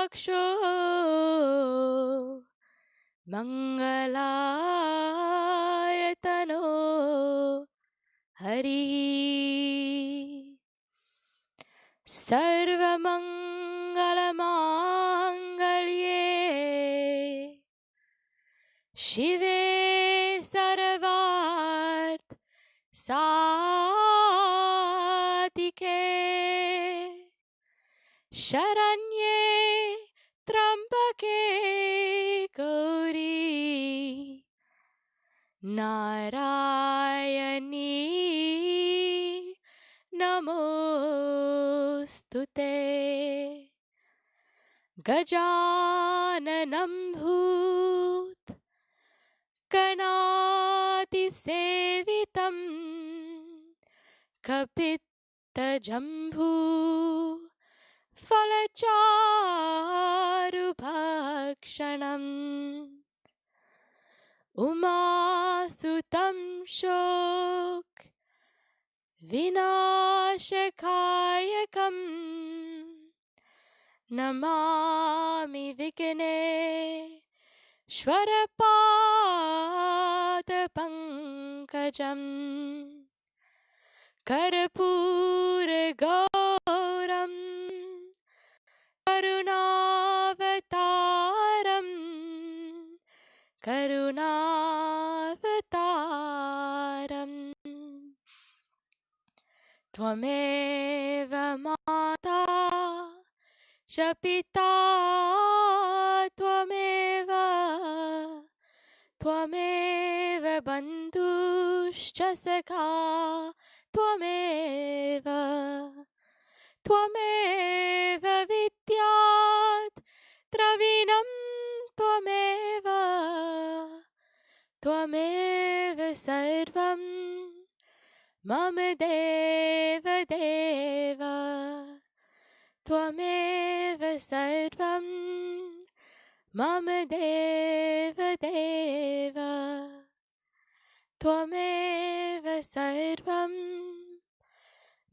मंगलाक्षो मंगलायतनो हरि सर्वमंगलमांगल्ये शिवे सर्वार्थ साधिके शरण्ये त्र्यंबके गौरी नारायणी नमोस्तुते गजाननं भूत गणातिसेवितं कपित्तजम्बू फलचारुभक्षणम् उमासुतं शोक विनाशकायकं नमामि विघ्नेश्वरपादपङ्कजम् कर्पूरगौरं करुणावतारं करुणावतारम् त्वमेव माता च पिता त्वमेव बन्धुश्च सखा त्वमेव विद्यात् द्रविणं त्वमेव सर्वं मम देव त्वमेव सर्वं मम देव त्वमेव सर्वं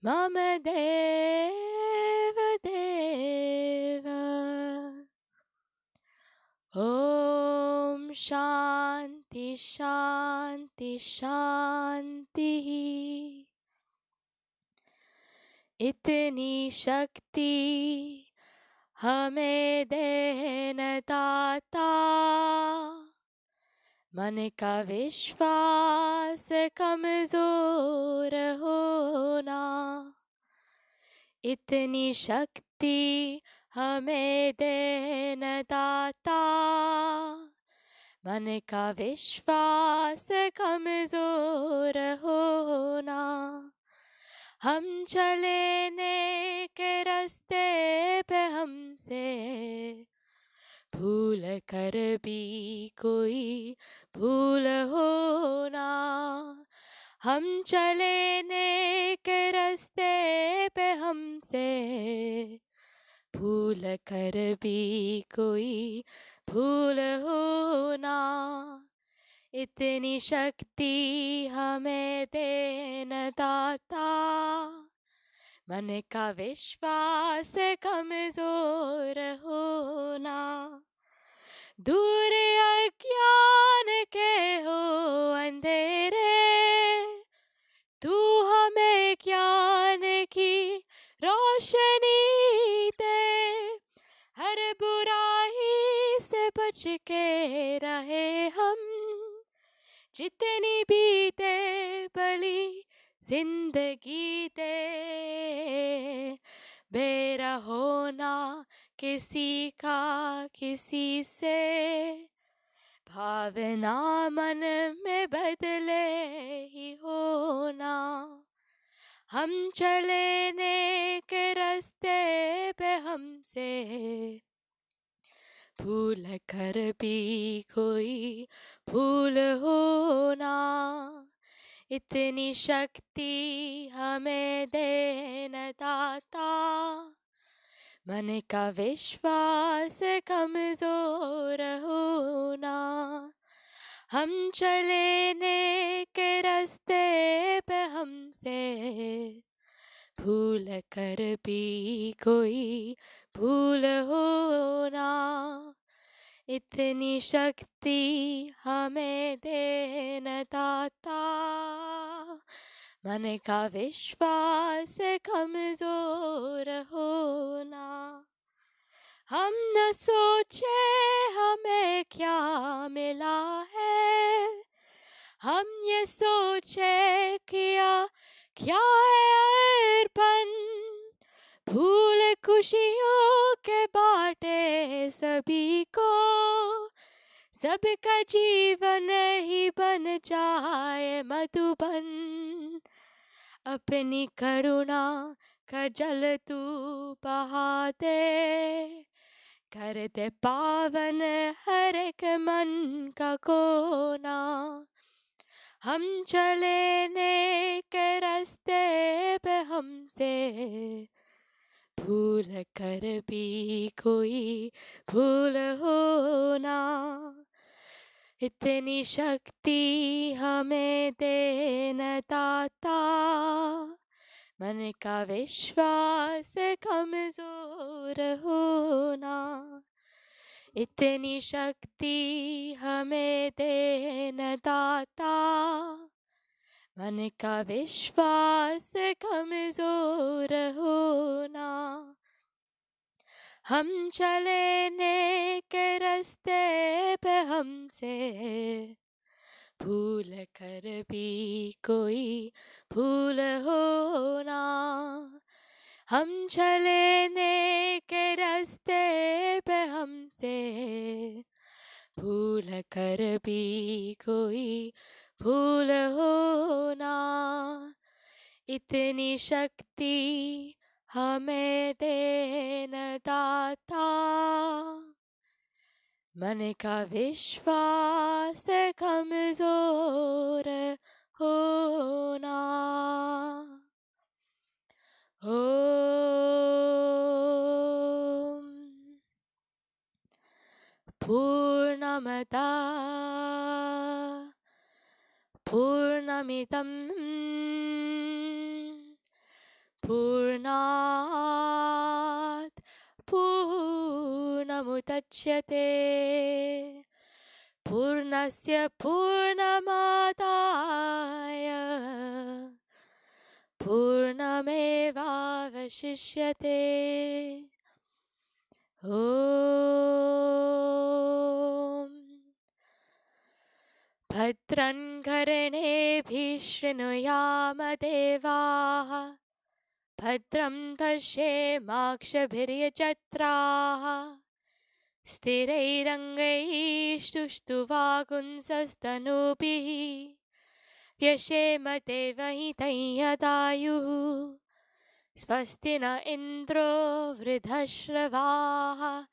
मम देव ॐ शान्ति शान्ति शान्तिः। इतनी शक्ति हमें देना दाता, मन का विश्वास कमजोर होना। इतनी शक्ति हमें देना दाता, मन का विश्वास कमजोर होना। हम चले नेक रास्ते पे हमसे भूल कर भी कोई भूल होना। हम चले नेक रास्ते पे हमसे भूल कर भी कोई भूल होना। इतनी शक्ति हमें देना दाता, मन का विश्वास कमजोर होना। दूर अज्ञान के हो अंधेरे, तू हमें ज्ञान की रोशनी दे। हर बुराई से बच के रहे हम, जितनी बीते भली जिंदगी दे। बेरा होना किसी का किसी से, भावना मन में बदले ही होना। हम चले नेक रास्ते पे हमसे भूल कर भी कोई भूल होना। इतनी शक्ति हमें देना दाता, मन का विश्वास कमजोर होना। हम चले नेक रास्ते पे हमसे भूल कर भी कोई भूल होना। इतनी शक्ति हमें देना दाता। मन का विश्वास कमजोर होना, हम न सोचे हमें क्या मिला है, हम ये सोचे किया क्या है अर्पण। भूल खुशियों के बाटे सभी को, सबका जीवन ही बन जाए मधुबन। अपनी करुणा का जल तू बहा दे, कर दे पावन हर एक मन का कोना। हम चले नेक रास्ते पे हमसे भूल कर भी कोई भूल हो ना। इतनी शक्ति हमें देना दाता, मन का विश्वास कमजोर होना। इतनी शक्ति हमें देना दाता, मन का विश्वास कमजोर होना। हम चले नेक रास्ते पे हमसे भूल कर भी कोई भूल होना। हम चले नेक रास्ते पे हमसे भूल कर भी कोई भूल होना। इतनी शक्ति हमें देना दाता, मन का विश्वास कमजोर होना। ओम पूर्णमदा पूर्णमिदं पूर्णात् पूर्णमुदच्यते। पूर्णस्य पूर्णमादाय पूर्णमेवावशिष्यते। ॐ भद्रं कर्णेभिः शृणुयाम देवाः, भद्रं पश्येमाक्षभिर्यजत्राः। स्थिरैरङ्गैस्तुष्ट्वागुंसस्तनूभिः व्यशेम देवहितं यदायुः। स्वस्ति न इन्द्रो वृद्धश्रवाः,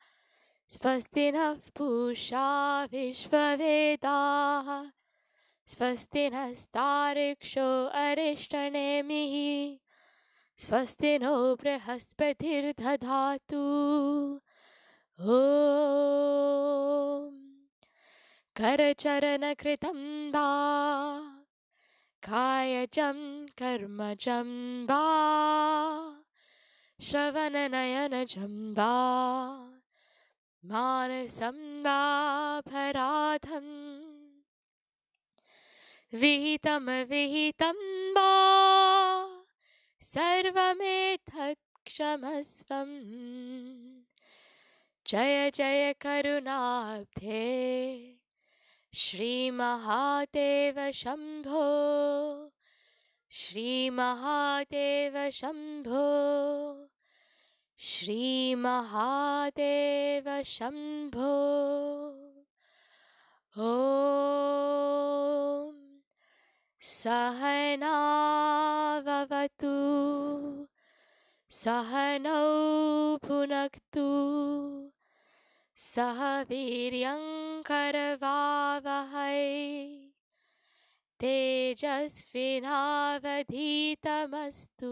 स्वस्ति नः पूषा विश्ववेदाः। स्वस्ति नस्तार्क्ष्यो अरिष्टनेमिः, स्वस्ति नो बृहस्पतिर्दधातु। ॐ करचरणकृतं वा कायजं कर्मजं वा श्रवणनयनजं वा मानसं वा पराधं विहितं विहितं वा सर्वमेतत् क्षमस्वम्। जय जय करुणाब्धे श्री महादेव शंभो, श्री महादेव शंभो, श्री महादेव शंभो। ओम सहनाववतु सहनौ भुनक्तु सह वीर्यं करवावहै तेजस्विनावधीतमस्तु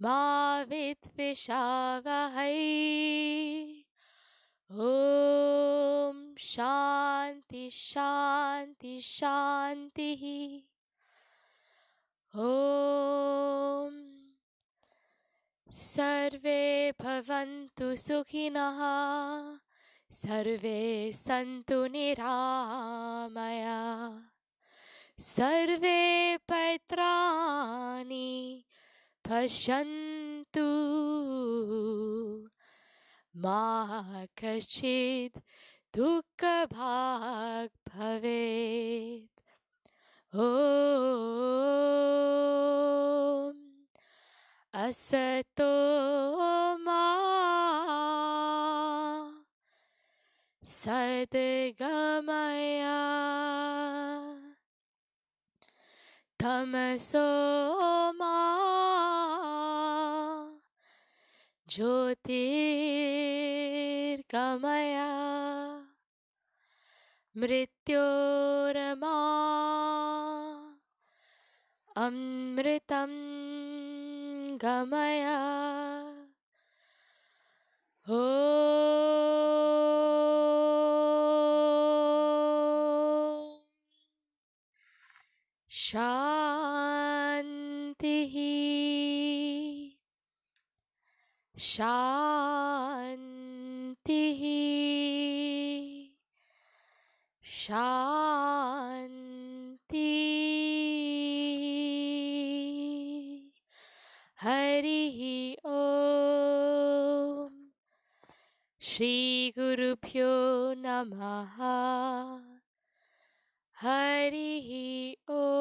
मा विद्विषावहै। ओम शांति शांति शांति। ओम सर्वे भवन्तु सुखिनः Sarve santu niramaya, Sarve Patrani Pashantu, Ma Kashid Dukkha Bhag Bhavet. Om Asato Ma Sadgamaya Tamaso Ma Jyotirgamaya Mrityorama Amritam Gamaya. Om Shanti Shanti Shanti. Hari Om. Shri Guru Pyo Namaha. Hari Om.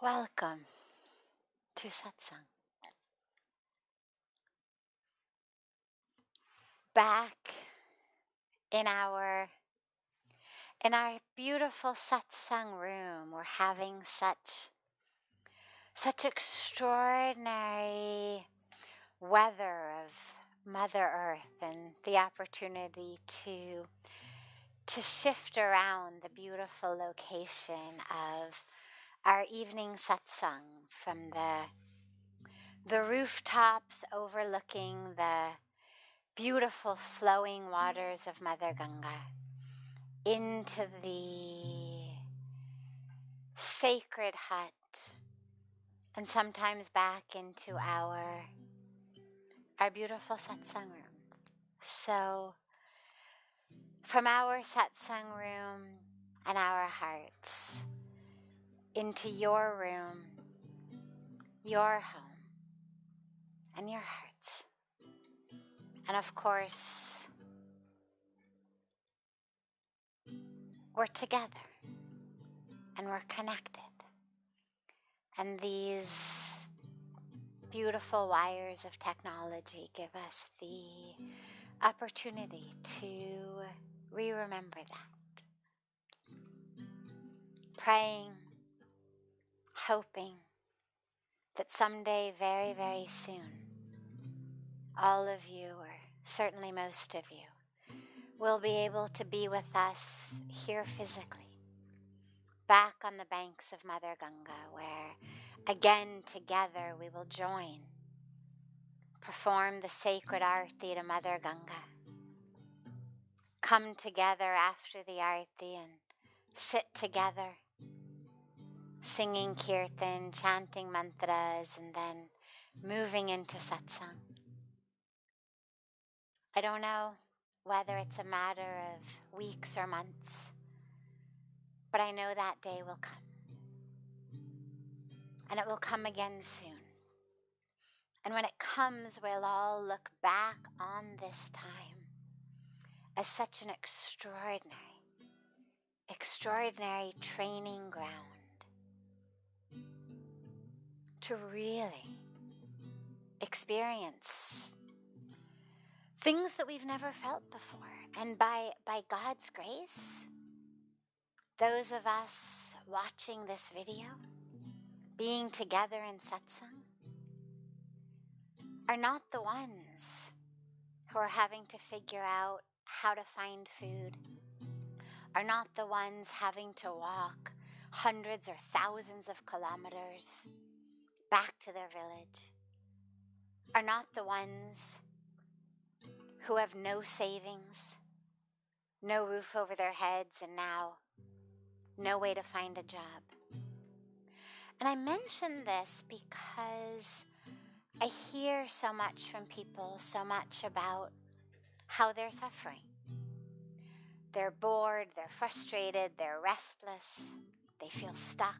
Welcome to Satsang. Back in our beautiful Satsang room, we're having such extraordinary weather of Mother Earth and the opportunity to shift around the beautiful location of our evening satsang from the rooftops overlooking the beautiful flowing waters of Mother Ganga into the sacred hut, and sometimes back into our beautiful satsang room. So from our satsang room and our hearts into your room, your home, and your hearts. And of course, we're together and we're connected. And these beautiful wires of technology give us the opportunity to remember that. Praying, hoping that someday, very, very soon, all of you, or certainly most of you, will be able to be with us here physically, back on the banks of Mother Ganga, where again together we will join, perform the sacred arti to Mother Ganga, come together after the arti and sit together, singing kirtan, chanting mantras, and then moving into satsang. I don't know whether it's a matter of weeks or months, but I know that day will come. And it will come again soon. And when it comes, we'll all look back on this time as such an extraordinary training ground to really experience things that we've never felt before, And by God's grace, those of us watching this video, being together in satsang, are not the ones who are having to figure out how to find food, are not the ones having to walk hundreds or thousands of kilometers back to their village, are not the ones who have no savings, no roof over their heads, and now no way to find a job. And I mention this because I hear so much from people, so much about how they're suffering. They're bored, they're frustrated, they're restless, they feel stuck.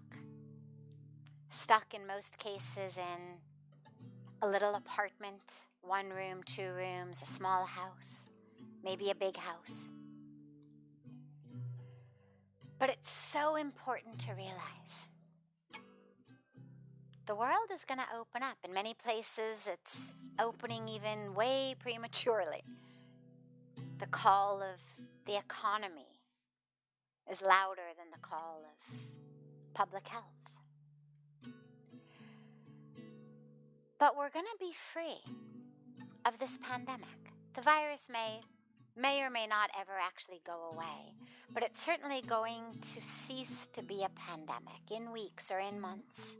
Stuck in most cases in a little apartment, 1 room, 2 rooms, a small house, maybe a big house. But it's so important to realize the world is going to open up. In many places, it's opening even way prematurely. The call of the economy is louder than the call of public health. But we're going to be free of this pandemic. The virus may or may not ever actually go away, but it's certainly going to cease to be a pandemic in weeks or in months.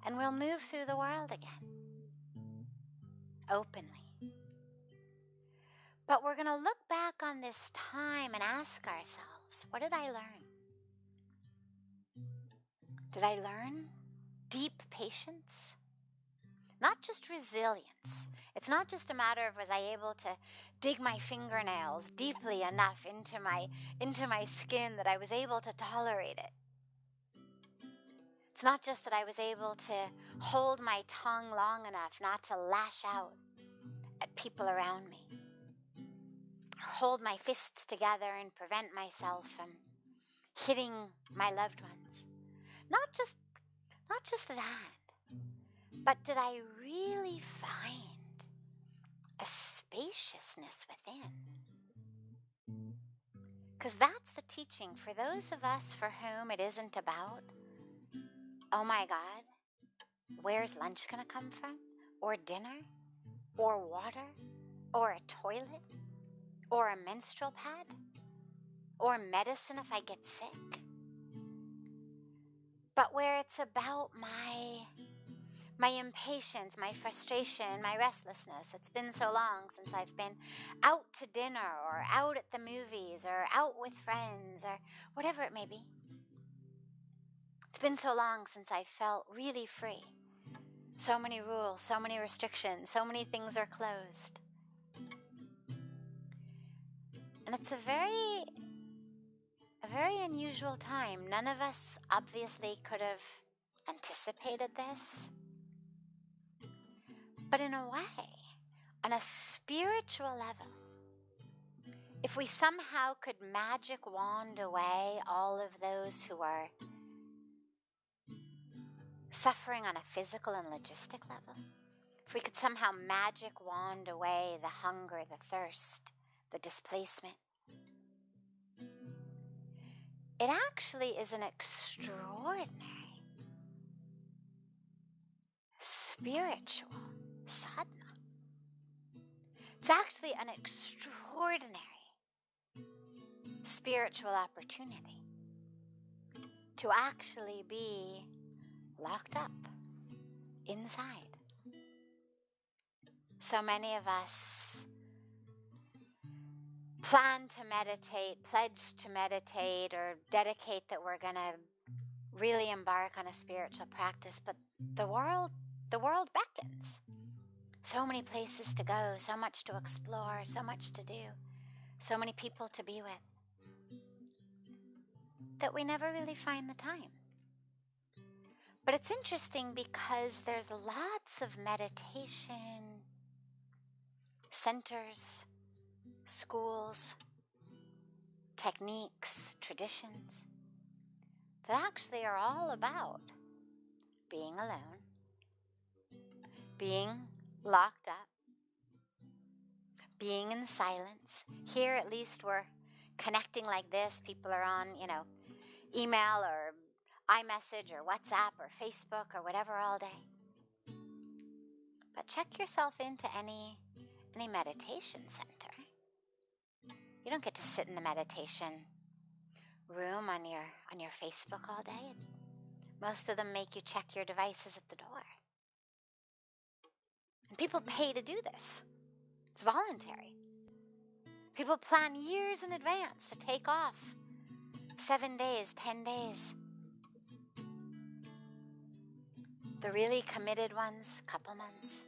And we'll move through the world again, openly. But we're going to look back on this time and ask ourselves, what did I learn? Did I learn deep patience? Not just resilience. It's not just a matter of was I able to dig my fingernails deeply enough into my skin that I was able to tolerate it. It's not just that I was able to hold my tongue long enough not to lash out at people around me, or hold my fists together and prevent myself from hitting my loved ones. Not just that, but did I really find a spaciousness within? Because that's the teaching for those of us for whom it isn't about, oh my God, where's lunch going to come from? Or dinner? Or water? Or a toilet? Or a menstrual pad? Or medicine if I get sick? But where it's about my impatience, my frustration, my restlessness. It's been so long since I've been out to dinner or out at the movies or out with friends or whatever it may be. It's been so long since I felt really free. So many rules, so many restrictions, so many things are closed. And it's a very unusual time. None of us obviously could have anticipated this. But in a way, on a spiritual level, if we somehow could magic wand away all of those who are suffering on a physical and logistic level, if we could somehow magic wand away the hunger, the thirst, the displacement, it actually is an extraordinary spiritual sadhana. It's actually an extraordinary spiritual opportunity to actually be locked up inside. So many of us plan to meditate, pledge to meditate, or dedicate that we're going to really embark on a spiritual practice, but the world beckons. So many places to go, so much to explore, so much to do, so many people to be with, that we never really find the time. But it's interesting because there's lots of meditation centers, schools, techniques, traditions that actually are all about being alone, being locked up, being in silence. Here at least we're connecting like this. People are on, email or iMessage or WhatsApp or Facebook or whatever all day. But check yourself into any meditation center. You don't get to sit in the meditation room on your Facebook all day. Most of them make you check your devices at the door. And people pay to do this. It's voluntary. People plan years in advance to take off 7 days, 10 days. The really committed ones, couple months,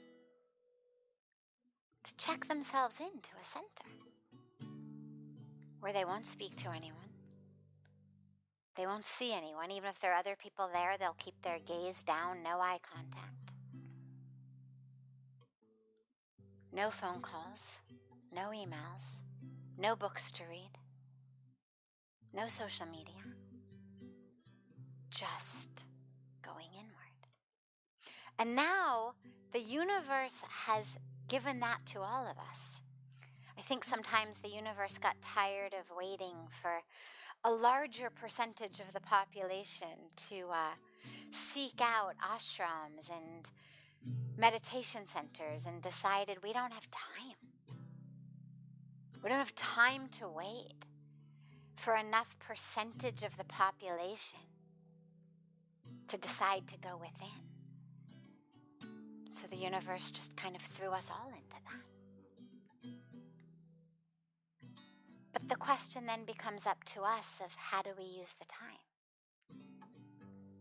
to check themselves into a center where they won't speak to anyone. They won't see anyone. Even if there are other people there, they'll keep their gaze down, no eye contact. No phone calls, no emails, no books to read, no social media. Just going inward. And now the universe has given that to all of us. I think sometimes the universe got tired of waiting for a larger percentage of the population to seek out ashrams and meditation centers and decided we don't have time. We don't have time to wait for enough percentage of the population to decide to go within. So the universe just kind of threw us all into that. But the question then becomes up to us of how do we use the time?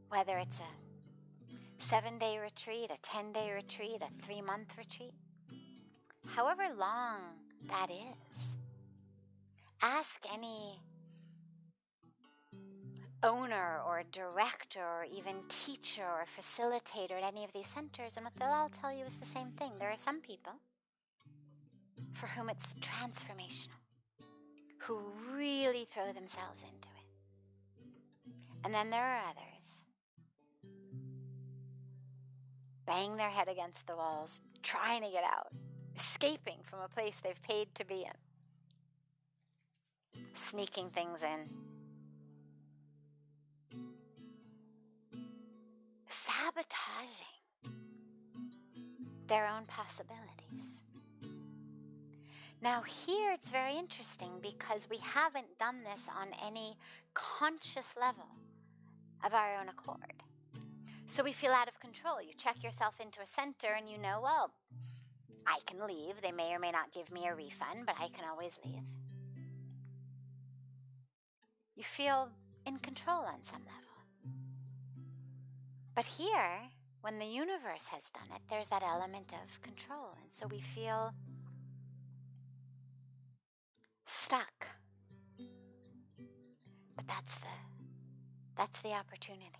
Whether it's a 7-day retreat, a 10-day retreat, a 3-month retreat, however long that is. Ask any owner or director or even teacher or facilitator at any of these centers, and what they'll all tell you is the same thing. There are some people for whom it's transformational, who really throw themselves into it. And then there are others, bang their head against the walls, trying to get out, escaping from a place they've paid to be in, sneaking things in, sabotaging their own possibilities. Now here it's very interesting because we haven't done this on any conscious level of our own accord. So we feel out of control. You check yourself into a center and you know, well, I can leave. They may or may not give me a refund, but I can always leave. You feel in control on some level. But here, when the universe has done it, there's that element of control. And so we feel stuck. But that's the opportunity.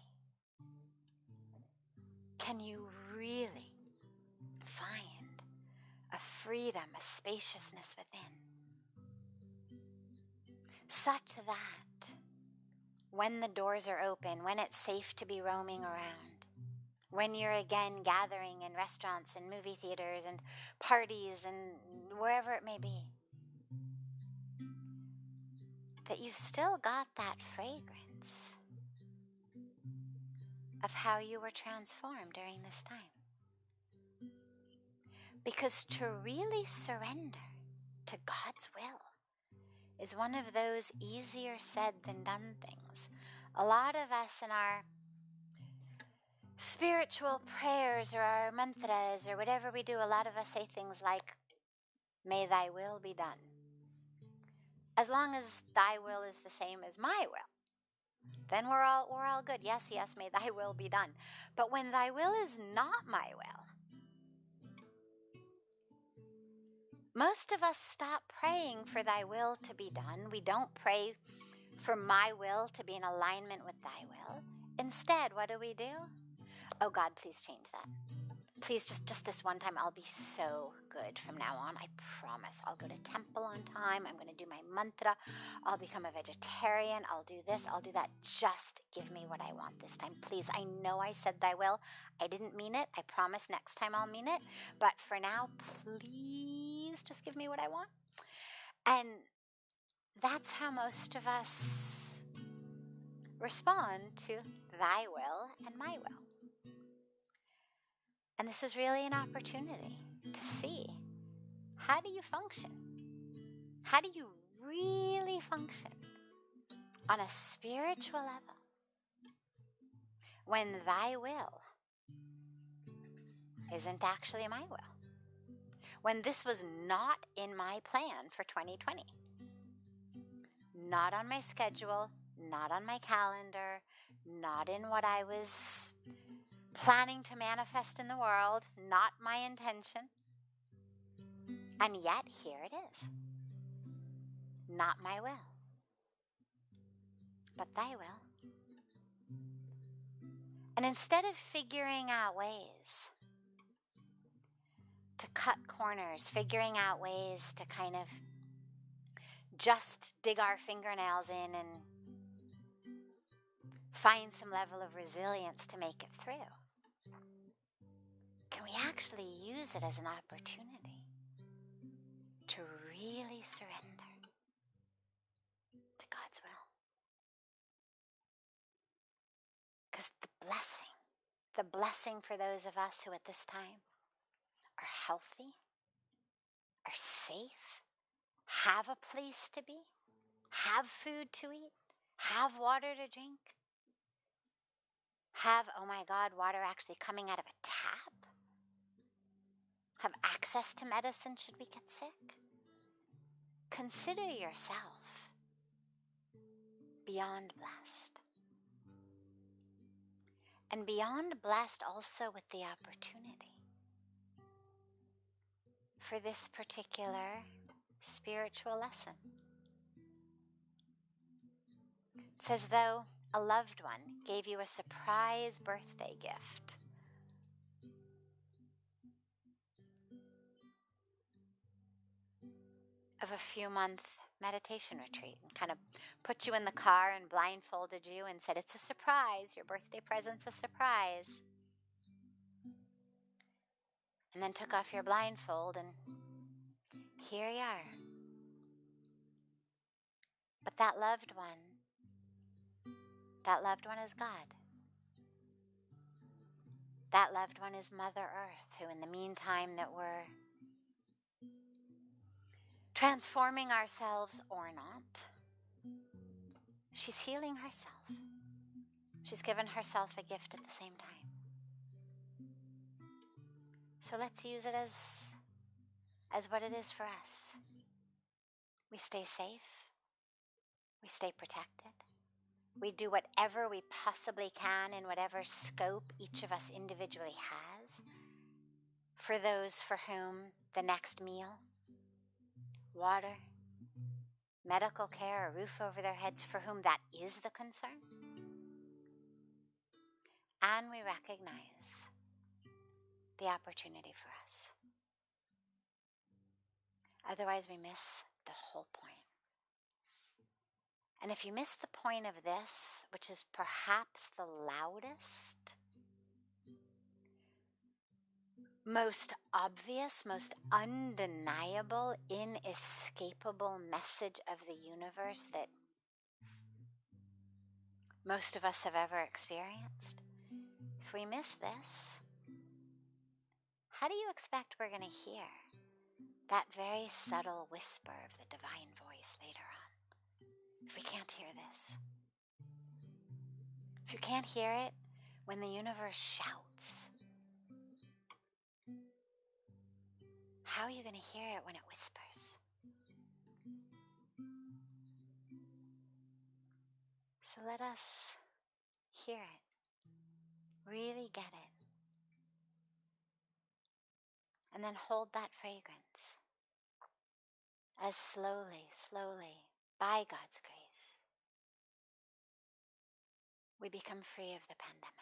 Can you really find a freedom, a spaciousness within, such that when the doors are open, when it's safe to be roaming around, when you're again gathering in restaurants and movie theaters and parties and wherever it may be, that you've still got that fragrance of how you were transformed during this time. Because to really surrender to God's will is one of those easier said than done things. A lot of us in our spiritual prayers or our mantras or whatever we do, a lot of us say things like, may thy will be done. As long as thy will is the same as my will, then we're all good. Yes, may thy will be done. But when thy will is not my will, most of us stop praying for thy will to be done. We don't pray for my will to be in alignment with thy will. Instead, what do? Oh God, please change that. Please, just this one time, I'll be so good from now on. I promise. I'll go to temple on time. I'm going to do my mantra. I'll become a vegetarian. I'll do this. I'll do that. Just give me what I want this time. Please, I know I said thy will. I didn't mean it. I promise next time I'll mean it. But for now, please please just give me what I want. And that's how most of us respond to thy will and my will. And this is really an opportunity to see, how do you function? How do you really function on a spiritual level when thy will isn't actually my will? When this was not in my plan for 2020, not on my schedule, not on my calendar, not in what I was planning to manifest in the world, not my intention. And yet, here it is. Not my will, but thy will. And instead of figuring out ways to cut corners, figuring out ways to kind of just dig our fingernails in and find some level of resilience to make it through, can we actually use it as an opportunity to really surrender to God's will? Because the blessing for those of us who at this time are healthy, are safe, have a place to be, have food to eat, have water to drink, have, oh my God, water actually coming out of a tap, have access to medicine should we get sick. Consider yourself beyond blessed. And beyond blessed also with the opportunity for this particular spiritual lesson. It's as though a loved one gave you a surprise birthday gift. Of a few-month meditation retreat and kind of put you in the car and blindfolded you and said, it's a surprise, your birthday present's a surprise. And then took off your blindfold and here you are. But that loved one is God. That loved one is Mother Earth, who in the meantime that we're transforming ourselves or not, she's healing herself. She's given herself a gift at the same time. So let's use it as what it is for us. We stay safe. We stay protected. We do whatever we possibly can in whatever scope each of us individually has. For those for whom the next meal, water, medical care, a roof over their heads, for whom that is the concern. And we recognize the opportunity for us. Otherwise, we miss the whole point. And if you miss the point of this, which is perhaps the loudest, most obvious, most undeniable, inescapable message of the universe that most of us have ever experienced, if we miss this, how do you expect we're going to hear that very subtle whisper of the divine voice later on? If we can't hear this, if you can't hear it when the universe shouts, how are you going to hear it when it whispers? So let us hear it, really get it, and then hold that fragrance as slowly, by God's grace, we become free of the pandemic.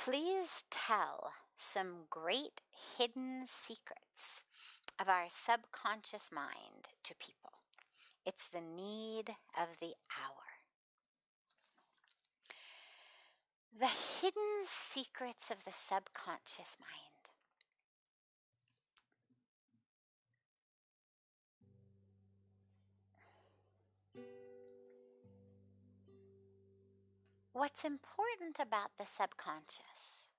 Please tell some great hidden secrets of our subconscious mind to people. It's the need of the hour. The hidden secrets of the subconscious mind. What's important about the subconscious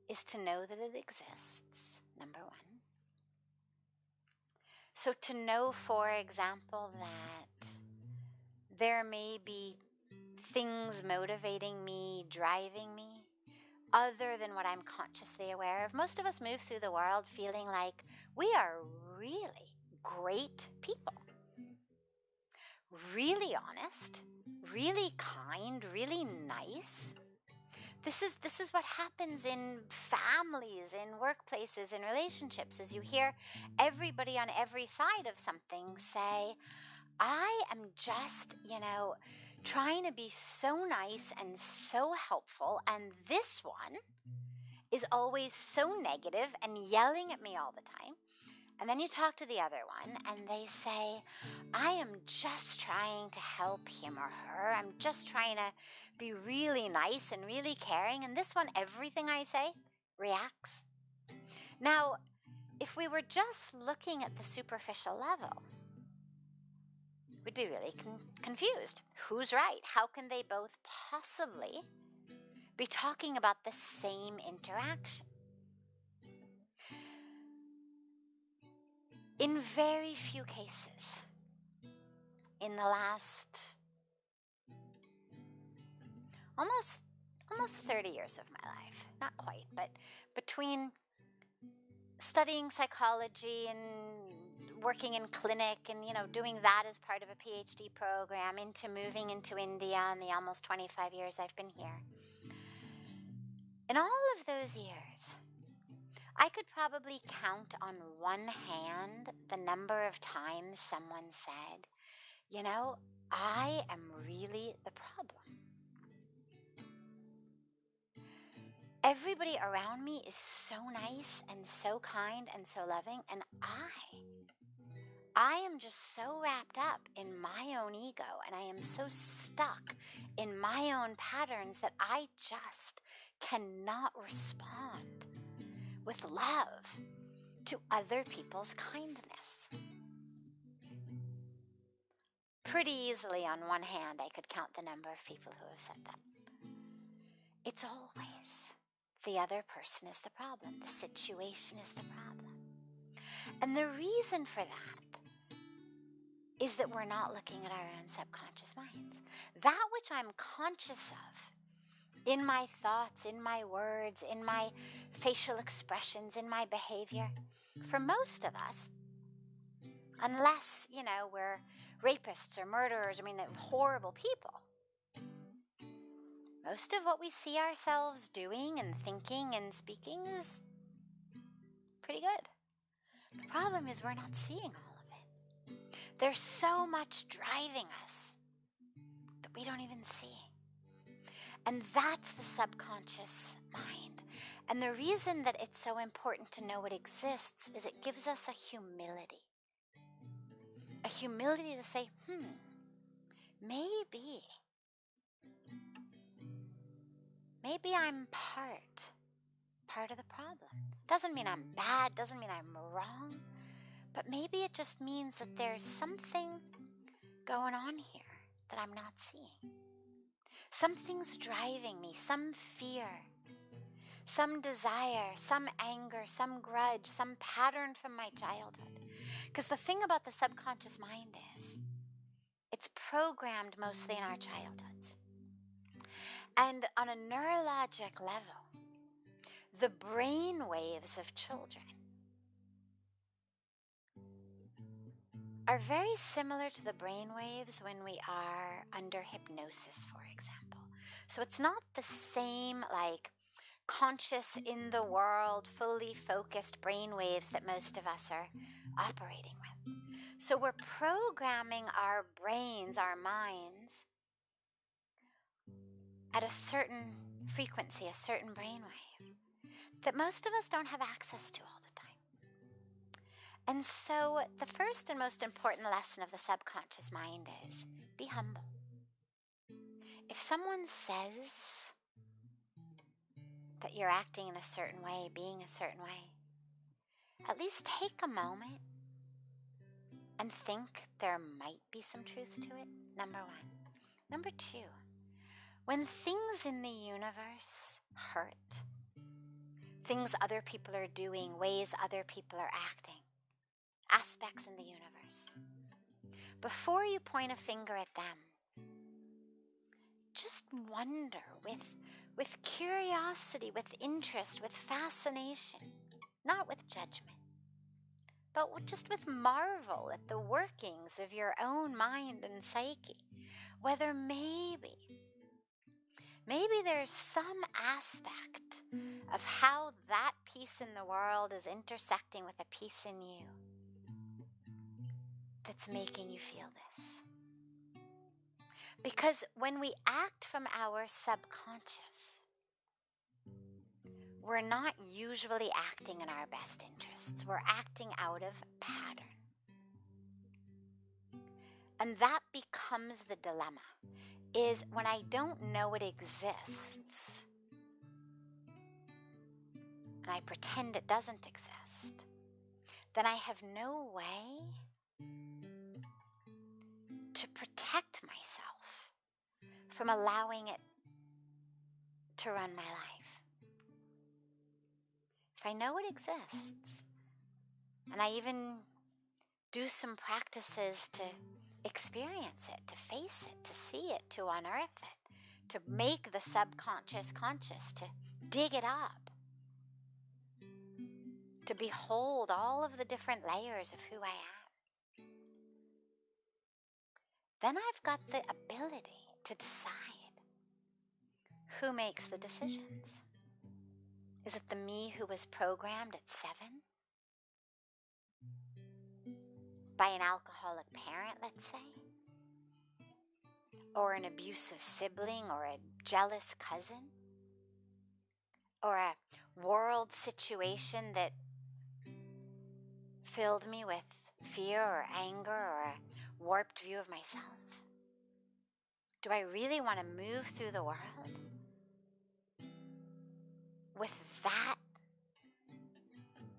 is to know that it exists, number one. So to know, for example, that there may be things motivating me, driving me, other than what I'm consciously aware of. Most of us move through the world feeling like we are really great people, really honest, really kind, really nice. This is what happens in families, in workplaces, in relationships, as you hear everybody on every side of something say, I am just, trying to be so nice and so helpful, and this one is always so negative and yelling at me all the time. And then you talk to the other one and they say, I am just trying to help him or her. I'm just trying to be really nice and really caring. And this one, everything I say reacts. Now, if we were just looking at the superficial level, we'd be really confused. Who's right? How can they both possibly be talking about the same interaction? In very few cases, in the last almost 30 years of my life, not quite, but between studying psychology and working in clinic and, doing that as part of a PhD program, into moving into India in the almost 25 years I've been here. In all of those years, I could probably count on one hand the number of times someone said, I am really the problem. Everybody around me is so nice and so kind and so loving, and I am just so wrapped up in my own ego, and I am so stuck in my own patterns that I just cannot respond with love to other people's kindness. Pretty easily, on one hand, I could count the number of people who have said that. It's always the other person is the problem. The situation is the problem. And the reason for that is that we're not looking at our own subconscious minds. That which I'm conscious of in my thoughts, in my words, in my facial expressions, in my behavior, for most of us, unless, we're rapists or murderers, horrible people, most of what we see ourselves doing and thinking and speaking is pretty good. The problem is we're not seeing all of it. There's so much driving us that we don't even see. And that's the subconscious mind. And the reason that it's so important to know it exists is it gives us a humility. A humility to say, maybe I'm part of the problem. Doesn't mean I'm bad, doesn't mean I'm wrong, but maybe it just means that there's something going on here that I'm not seeing. Something's driving me, some fear, some desire, some anger, some grudge, some pattern from my childhood. Because the thing about the subconscious mind is, it's programmed mostly in our childhoods. And on a neurologic level, the brain waves of children are very similar to the brain waves when we are under hypnosis, for example. So it's not the same conscious in the world, fully focused brain waves that most of us are operating with. So we're programming our brains, our minds, at a certain frequency, a certain brainwave, that most of us don't have access to all the time. And so the first and most important lesson of the subconscious mind is be humble. If someone says that you're acting in a certain way, being a certain way, at least take a moment and think there might be some truth to it, number one. Number two, when things in the universe hurt, things other people are doing, ways other people are acting, aspects in the universe, before you point a finger at them, just wonder with curiosity, with interest, with fascination, not with judgment, but just with marvel at the workings of your own mind and psyche, whether maybe there's some aspect of how that piece in the world is intersecting with a piece in you that's making you feel this. Because when we act from our subconscious, we're not usually acting in our best interests. We're acting out of pattern. And that becomes the dilemma, is when I don't know it exists, and I pretend it doesn't exist, then I have no way to protect myself from allowing it to run my life. If I know it exists, and I even do some practices to experience it, to face it, to see it, to unearth it, to make the subconscious conscious, to dig it up, to behold all of the different layers of who I am, then I've got the ability to decide who makes the decisions. Is it the me who was programmed at 7? By an alcoholic parent, let's say? Or an abusive sibling, or a jealous cousin? Or a world situation that filled me with fear or anger or a warped view of myself? Do I really want to move through the world with that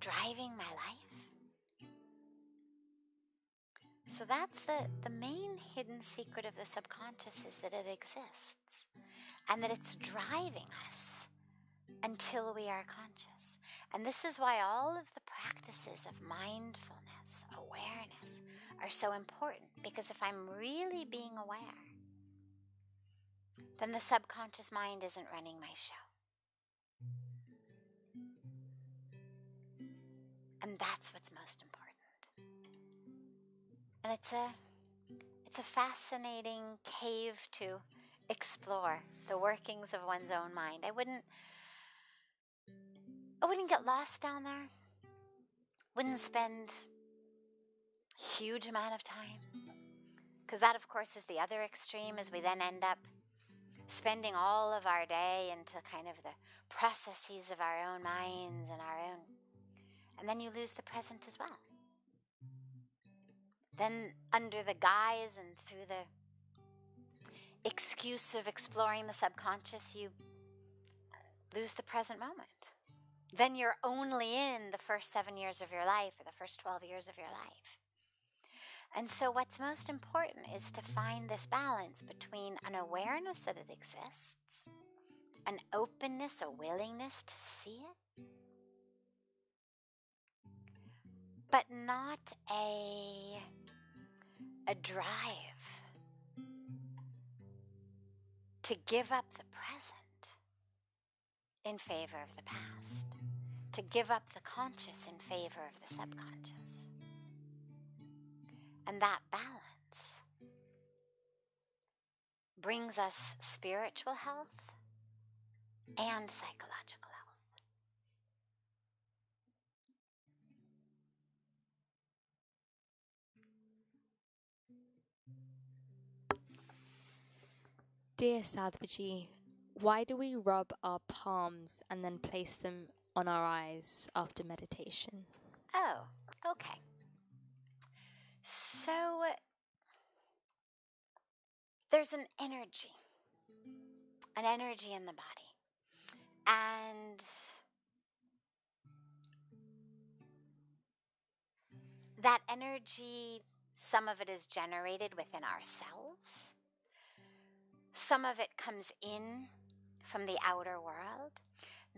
driving my life? So that's the main hidden secret of the subconscious, is that it exists and that it's driving us until we are conscious. And this is why all of the practices of mindfulness, awareness, are so important, because if I'm really being aware, then the subconscious mind isn't running my show. And that's what's most important. And it's a fascinating cave to explore, the workings of one's own mind. I wouldn't get lost down there. Wouldn't spend a huge amount of time. Because that, of course, is the other extreme, is we then end up spending all of our day into kind of the processes of our own minds and then you lose the present as well. Then under the guise and through the excuse of exploring the subconscious, you lose the present moment. Then you're only in the first 7 years of your life, or the first 12 years of your life. And so what's most important is to find this balance between an awareness that it exists, an openness, a willingness to see it, but not a drive to give up the present in favor of the past, to give up the conscious in favor of the subconscious. And that balance brings us spiritual health and psychological health. Dear Sadhviji, why do we rub our palms and then place them on our eyes after meditation? Oh, okay. So there's an energy in the body. And that energy, some of it is generated within ourselves. Some of it comes in from the outer world.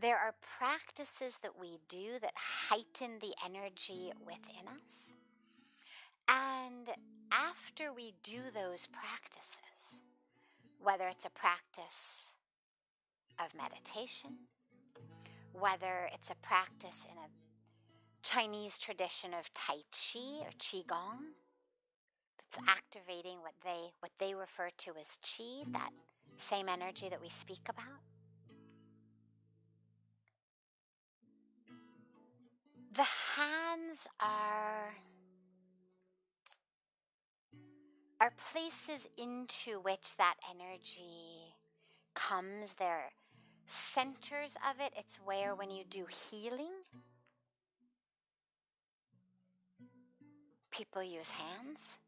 There are practices that we do that heighten the energy within us. And after we do those practices, whether it's a practice of meditation, whether it's a practice in a Chinese tradition of Tai Chi or Qigong, that's activating what they refer to as Qi, that same energy that we speak about. The hands are places into which that energy comes. They're centers of it. It's where, when you do healing, people use hands.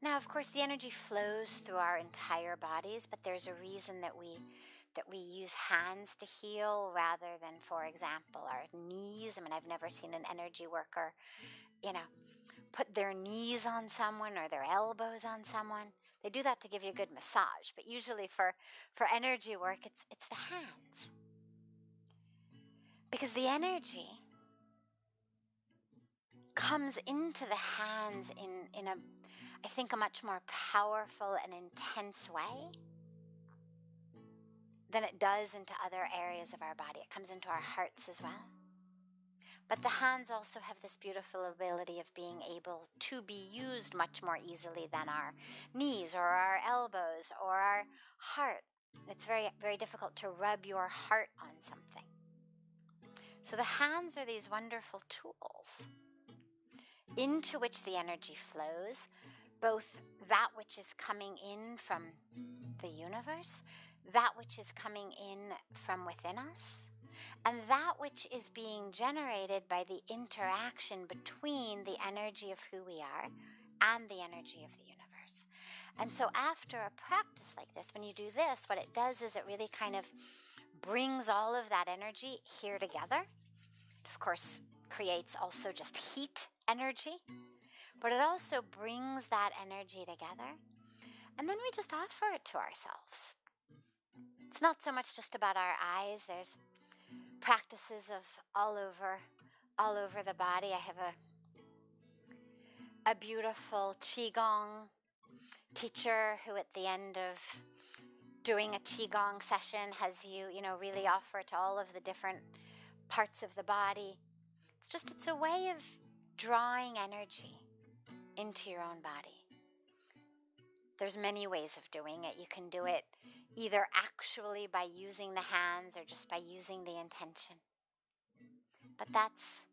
Now, of course, the energy flows through our entire bodies, but there's a reason that we use hands to heal rather than, for example, our knees. I mean, I've never seen an energy worker, put their knees on someone or their elbows on someone. They do that to give you a good massage, but usually for energy work, it's the hands. Because the energy comes into the hands in a, I think, a much more powerful and intense way than it does into other areas of our body. It comes into our hearts as well. But the hands also have this beautiful ability of being able to be used much more easily than our knees or our elbows or our heart. It's very, very difficult to rub your heart on something. So the hands are these wonderful tools into which the energy flows, both that which is coming in from the universe, that which is coming in from within us, and that which is being generated by the interaction between the energy of who we are and the energy of the universe. And so after a practice like this, when you do this, what it does is it really kind of brings all of that energy here together. It, of course, creates also just heat energy, but it also brings that energy together. And then we just offer it to ourselves. It's not so much just about our eyes. There's practices of all over the body. I have a beautiful Qigong teacher who, at the end of doing a Qigong session, has you really offer to all of the different parts of the body. It's a way of drawing energy into your own body. There's many ways of doing it. You can do it either actually by using the hands or just by using the intention. But that's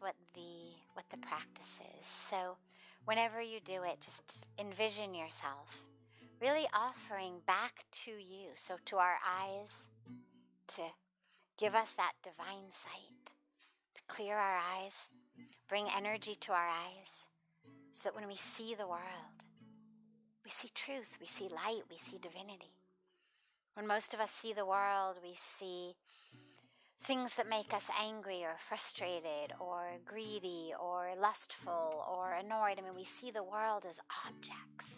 what the practice is. So whenever you do it, just envision yourself really offering back to you, so to our eyes, to give us that divine sight, to clear our eyes, bring energy to our eyes, so that when we see the world, we see truth, we see light, we see divinity. When most of us see the world, we see things that make us angry or frustrated or greedy or lustful or annoyed. I mean, we see the world as objects.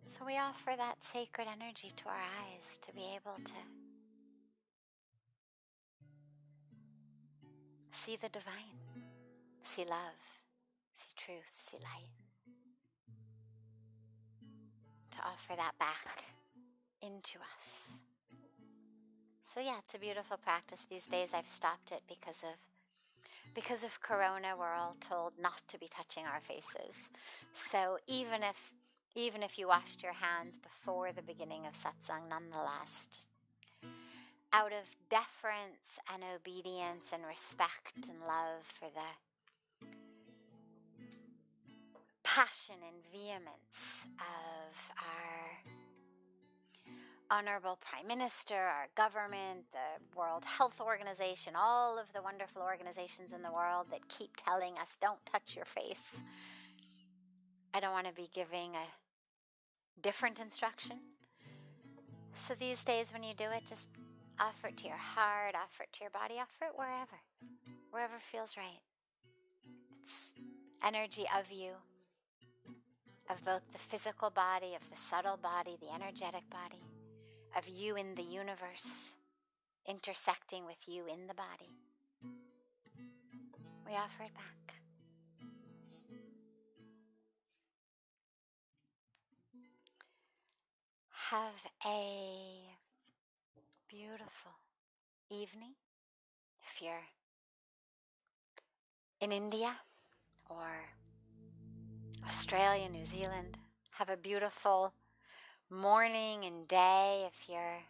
So we offer that sacred energy to our eyes to be able to see the divine, see love, see truth, see light. To offer that back into us. So yeah, it's a beautiful practice. These days I've stopped it because of Corona. We're all told not to be touching our faces. So even if you washed your hands before the beginning of satsang, nonetheless, just out of deference and obedience and respect and love for the passion and vehemence Honorable Prime Minister, our government, the World Health Organization, all of the wonderful organizations in the world that keep telling us, don't touch your face. I don't want to be giving a different instruction. So these days when you do it, just offer it to your heart, offer it to your body, offer it wherever feels right. It's energy of you, of both the physical body, of the subtle body, the energetic body, of you in the universe, intersecting with you in the body. We offer it back. Have a beautiful evening. If you're in India or Australia, New Zealand, have a beautiful morning and day if you're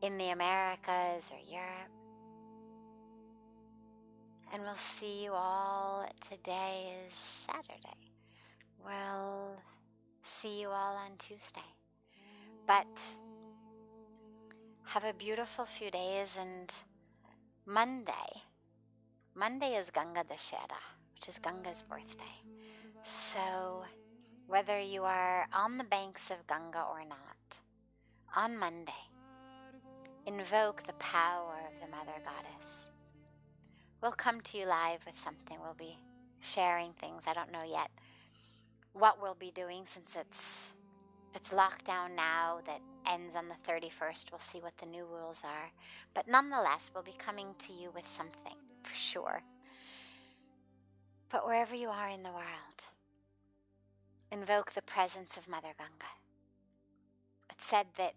in the Americas or Europe. And we'll see you all. Today is Saturday. We'll see you all on Tuesday. But have a beautiful few days, and Monday is Ganga Dashera, which is Ganga's birthday. So whether you are on the banks of Ganga or not, on Monday, invoke the power of the Mother Goddess. We'll come to you live with something. We'll be sharing things. I don't know yet what we'll be doing since it's lockdown now that ends on the 31st. We'll see what the new rules are. But nonetheless, we'll be coming to you with something, for sure. But wherever you are in the world, invoke the presence of Mother Ganga. It's said that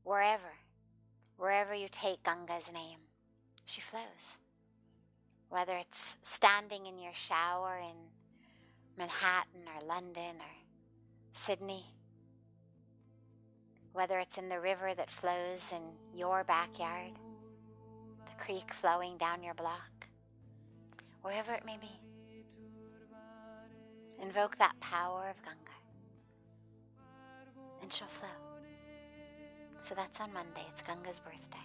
wherever you take Ganga's name, she flows. Whether it's standing in your shower in Manhattan or London or Sydney, whether it's in the river that flows in your backyard, the creek flowing down your block, wherever it may be, invoke that power of Ganga and she'll flow. So that's on Monday. It's Ganga's birthday.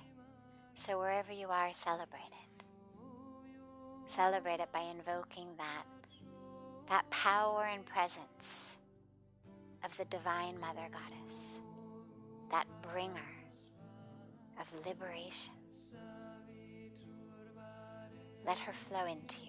So wherever you are, celebrate it. Celebrate it by invoking that power and presence of the Divine Mother Goddess, that bringer of liberation. Let her flow into you.